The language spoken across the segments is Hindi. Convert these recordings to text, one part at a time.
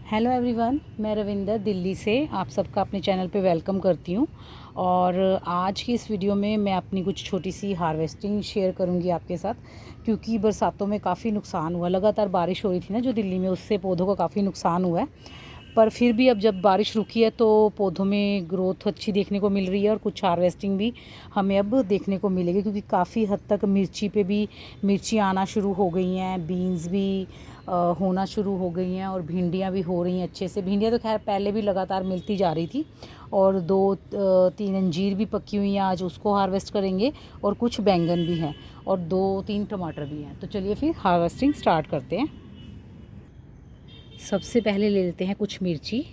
हेलो एवरीवन, मैं रविंदर दिल्ली से आप सबका अपने चैनल पे वेलकम करती हूँ। और आज की इस वीडियो में मैं अपनी कुछ छोटी सी हार्वेस्टिंग शेयर करूँगी आपके साथ, क्योंकि बरसातों में काफ़ी नुकसान हुआ। लगातार बारिश हो रही थी ना जो दिल्ली में, उससे पौधों को काफ़ी नुकसान हुआ है। पर फिर भी अब जब बारिश रुकी है तो पौधों में ग्रोथ अच्छी देखने को मिल रही है और कुछ हार्वेस्टिंग भी हमें अब देखने को मिलेगी, क्योंकि काफ़ी हद तक मिर्ची पे भी मिर्ची आना शुरू हो गई हैं, बीन्स भी होना शुरू हो गई हैं और भिंडियाँ भी हो रही हैं अच्छे से। भिंडियाँ तो खैर पहले भी लगातार मिलती जा रही थी, और 2-3 अंजीर भी पकी हुई हैं, आज उसको हार्वेस्ट करेंगे। और कुछ बैंगन भी हैं और 2-3 टमाटर भी हैं। तो चलिए फिर हार्वेस्टिंग स्टार्ट करते हैं। सबसे पहले ले लेते हैं कुछ मिर्ची।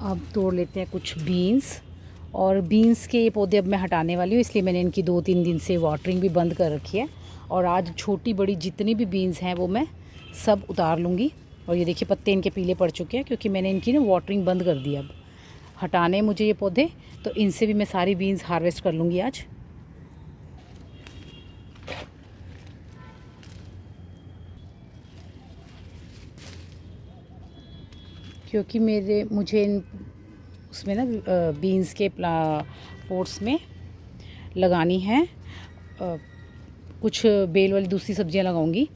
अब तोड़ लेते हैं कुछ बीन्स। और बीन्स के ये पौधे अब मैं हटाने वाली हूँ, इसलिए मैंने इनकी 2-3 दिन से वाटरिंग भी बंद कर रखी है। और आज छोटी बड़ी जितनी भी बीन्स हैं वो मैं सब उतार लूँगी। और ये देखिए पत्ते इनके पीले पड़ चुके हैं, क्योंकि मैंने इनकी ना वाटरिंग बंद कर दी। अब हटाने मुझे ये पौधे, तो इनसे भी मैं सारी बीन्स हार्वेस्ट कर लूँगी आज। क्योंकि मुझे इन उसमें ना बीन्स के पोट्स में लगानी है कुछ बेल वाली दूसरी सब्जियां लगाऊंगी,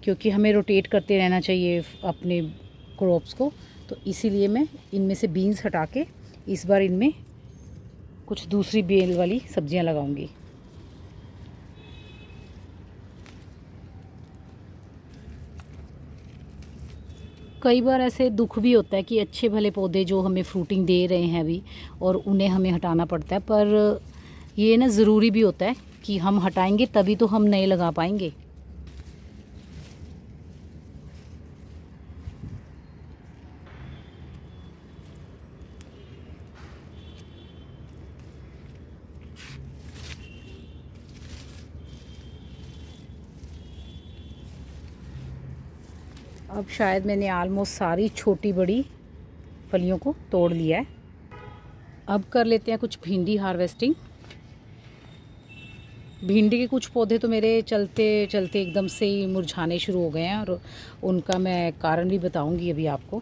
क्योंकि हमें रोटेट करते रहना चाहिए अपने क्रॉप्स को। तो इसीलिए मैं इनमें से बीन्स हटा के इस बार इनमें कुछ दूसरी बेल वाली सब्जियां लगाऊंगी। कई बार ऐसे दुख भी होता है कि अच्छे भले पौधे जो हमें फ्रूटिंग दे रहे हैं अभी, और उन्हें हमें हटाना पड़ता है। पर ये ना ज़रूरी भी होता है कि हम हटाएंगे तभी तो हम नए लगा पाएंगे। अब शायद मैंने आलमोस्ट सारी छोटी बड़ी फलियों को तोड़ लिया है। अब कर लेते हैं कुछ भिंडी हार्वेस्टिंग। भिंडी के कुछ पौधे तो मेरे चलते चलते एकदम से ही मुरझाने शुरू हो गए हैं, और उनका मैं कारण भी बताऊंगी अभी आपको।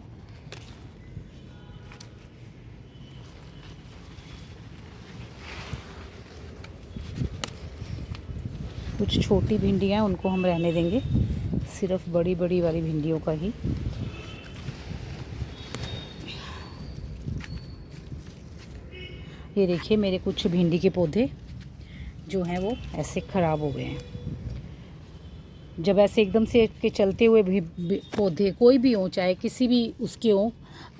कुछ छोटी भिंडियाँ उनको हम रहने देंगे, सिर्फ बड़ी बड़ी वाली भिंडियों का ही। ये देखिए मेरे कुछ भिंडी के पौधे जो हैं वो ऐसे ख़राब हो गए हैं। जब ऐसे एकदम से के चलते हुए भी पौधे कोई भी हों, चाहे किसी भी उसके हों,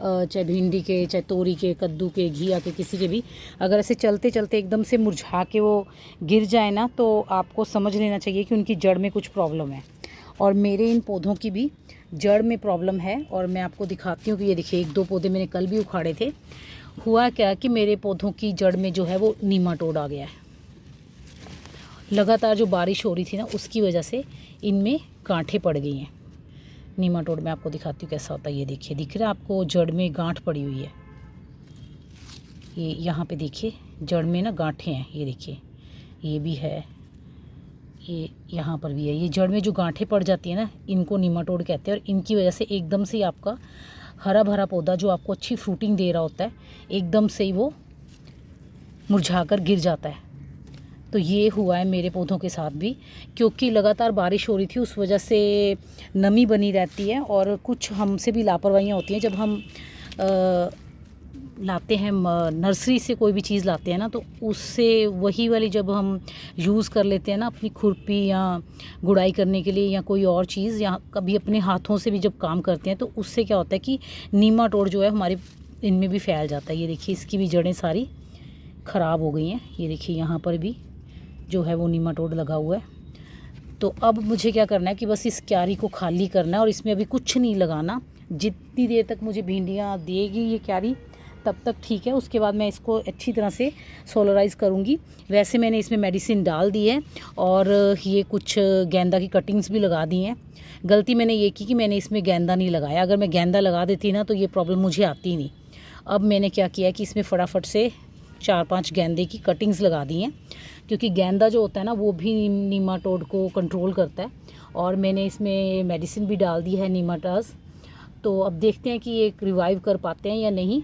चाहे भिंडी के, चाहे तोरी के, कद्दू के, घिया के, किसी के भी, अगर ऐसे चलते चलते एकदम से मुरझा के वो गिर जाए ना, तो आपको समझ लेना चाहिए कि उनकी जड़ में कुछ प्रॉब्लम है। और मेरे इन पौधों की भी जड़ में प्रॉब्लम है, और मैं आपको दिखाती हूँ कि ये देखिए 1-2 पौधे मैंने कल भी उखाड़े थे। हुआ क्या कि मेरे पौधों की जड़ में जो है वो नीमाटोड आ गया है। लगातार जो बारिश हो रही थी ना, उसकी वजह से इनमें गांठें पड़ गई हैं। नीमाटोड मैं आपको दिखाती हूँ कैसा होता है। ये देखिए, दिख रहा है आपको, जड़ में गांठ पड़ी हुई है। ये यहाँ पे देखिए जड़ में ना गांठें हैं, ये देखिए ये भी है, ये यहाँ पर भी है। ये जड़ में जो गांठें पड़ जाती है ना, इनको नीमाटोड कहते हैं। और इनकी वजह से एकदम से आपका हरा भरा पौधा जो आपको अच्छी फ्रूटिंग दे रहा होता है, एकदम से ही वो मुरझाकर गिर जाता है। तो ये हुआ है मेरे पौधों के साथ भी, क्योंकि लगातार बारिश हो रही थी, उस वजह से नमी बनी रहती है। और कुछ हमसे भी लापरवाहियाँ होती हैं। जब हम लाते हैं नर्सरी से कोई भी चीज़ लाते हैं ना, तो उससे वही वाली जब हम यूज़ कर लेते हैं ना अपनी खुरपी या गुड़ाई करने के लिए, या कोई और चीज़, या कभी अपने हाथों से भी जब काम करते हैं, तो उससे क्या होता है कि नीमाटोड जो है हमारे इनमें भी फैल जाता है। ये देखिए इसकी भी जड़ें सारी ख़राब हो गई हैं। ये देखिए यहाँ पर भी जो है वो नीमाटोड लगा हुआ है। तो अब मुझे क्या करना है कि बस इस क्यारी को खाली करना है, और इसमें अभी कुछ नहीं लगाना। जितनी देर तक मुझे भिंडियाँ देगी ये क्यारी, तब तक ठीक है। उसके बाद मैं इसको अच्छी तरह से सोलराइज़ करूँगी। वैसे मैंने इसमें मेडिसिन डाल दी है और ये कुछ गेंदा की कटिंग्स भी लगा दी हैं। गलती मैंने ये की कि मैंने इसमें गेंदा नहीं लगाया। अगर मैं गेंदा लगा देती ना तो ये प्रॉब्लम मुझे आती नहीं। अब मैंने क्या किया कि इसमें फटाफट से 4-5 गेंदे की कटिंग्स लगा दी हैं, क्योंकि गेंदा जो होता है ना वो भी नीमाटोड को कंट्रोल करता है। और मैंने इसमें मेडिसिन भी डाल दी है नीमाटास। तो अब देखते हैं कि ये रिवाइव कर पाते हैं या नहीं।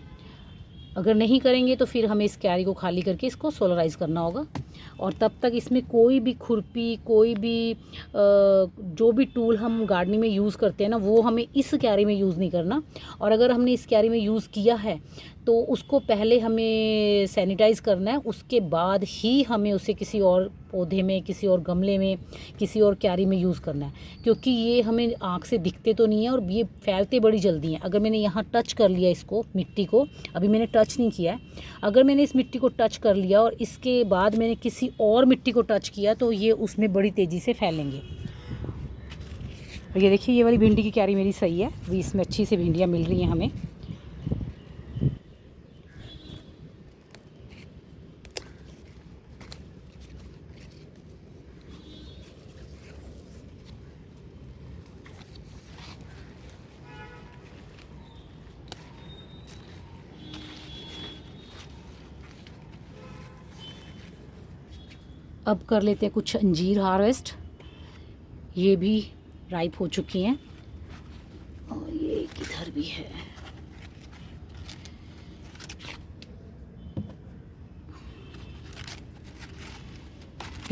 अगर नहीं करेंगे तो फिर हमें इस क्यारी को खाली करके इसको सोलराइज़ करना होगा। और तब तक इसमें कोई भी खुरपी, कोई भी जो भी टूल हम गार्डनिंग में यूज़ करते हैं ना, वो हमें इस क्यारी में यूज़ नहीं करना। और अगर हमने इस क्यारी में यूज़ किया है तो उसको पहले हमें सैनिटाइज़ करना है, उसके बाद ही हमें उसे किसी और पौधे में, किसी और गमले में, किसी और क्यारी में यूज़ करना है। क्योंकि ये हमें आँख से दिखते तो नहीं है और ये फैलते बड़ी जल्दी हैं। अगर मैंने यहाँ टच कर लिया इसको, मिट्टी को, अभी मैंने टच नहीं किया है, अगर मैंने इस मिट्टी को टच कर लिया और इसके बाद मैंने किसी और मिट्टी को टच किया तो ये उसमें बड़ी तेज़ी से फैलेंगे। और ये देखिए, ये वाली भिंडी की क्यारी मेरी सही है, अभी इसमें अच्छी सी भिंडियाँ मिल रही हैं हमें। अब कर लेते हैं कुछ अंजीर हार्वेस्ट। ये भी राइप हो चुकी हैं और ये किधर भी है।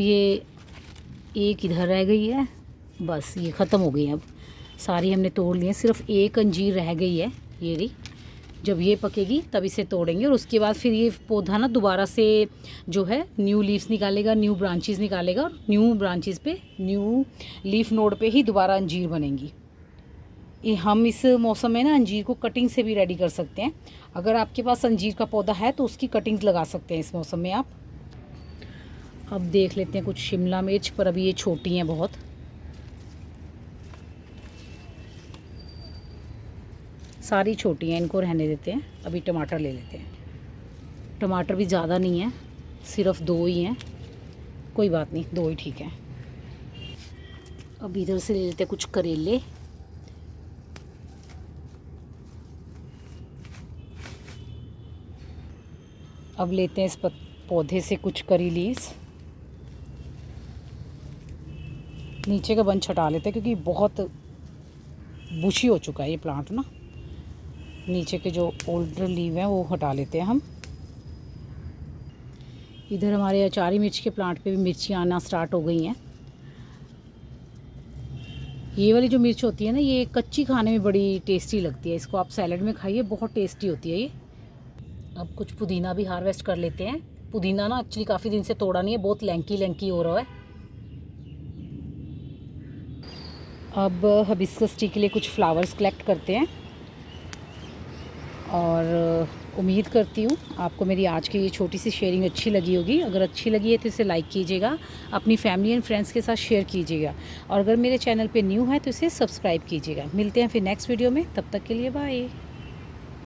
ये एक इधर रह गई है, बस ये ख़त्म हो गई। अब सारी हमने तोड़ ली है, सिर्फ एक अंजीर रह गई है ये रही। जब ये पकेगी तब इसे तोड़ेंगे और उसके बाद फिर ये पौधा ना दोबारा से जो है न्यू लीव्स निकालेगा, न्यू ब्रांचेस निकालेगा और न्यू ब्रांचेस पे, न्यू लीफ नोड पे ही दोबारा अंजीर बनेंगी। ये हम इस मौसम में ना अंजीर को कटिंग से भी रेडी कर सकते हैं। अगर आपके पास अंजीर का पौधा है तो उसकी कटिंग्स लगा सकते हैं इस मौसम में आप। अब देख लेते हैं कुछ शिमला मिर्च, पर अभी ये छोटी हैं बहुत। सारी छोटी हैं, इनको रहने देते हैं। अभी टमाटर ले लेते हैं। टमाटर भी ज़्यादा नहीं है, सिर्फ 2 ही हैं, कोई बात नहीं, 2 ही ठीक है। अब इधर से ले लेते हैं कुछ करेले। अब लेते हैं इस पौधे से कुछ करी लीव्स। नीचे का बंच हटा लेते हैं क्योंकि बहुत बुशी हो चुका है ये प्लांट ना। नीचे के जो ओल्डर लीव हैं वो हटा लेते हैं हम। इधर हमारे अचारी मिर्च के प्लांट पे भी मिर्ची आना स्टार्ट हो गई हैं। ये वाली जो मिर्च होती है ना, ये कच्ची खाने में बड़ी टेस्टी लगती है। इसको आप सैलेड में खाइए, बहुत टेस्टी होती है ये। अब कुछ पुदीना भी हार्वेस्ट कर लेते हैं। पुदीना ना एक्चुअली काफ़ी दिन से तोड़ा नहीं है, बहुत लैंकी हो रहा है। अब हिबिस्कस टी के लिए कुछ फ्लावर्स कलेक्ट करते हैं और उम्मीद करती हूँ आपको मेरी आज की ये छोटी सी शेयरिंग अच्छी लगी होगी। अगर अच्छी लगी है तो इसे लाइक कीजिएगा, अपनी फैमिली एंड फ्रेंड्स के साथ शेयर कीजिएगा और अगर मेरे चैनल पे न्यू है तो इसे सब्सक्राइब कीजिएगा। मिलते हैं फिर नेक्स्ट वीडियो में, तब तक के लिए बाय।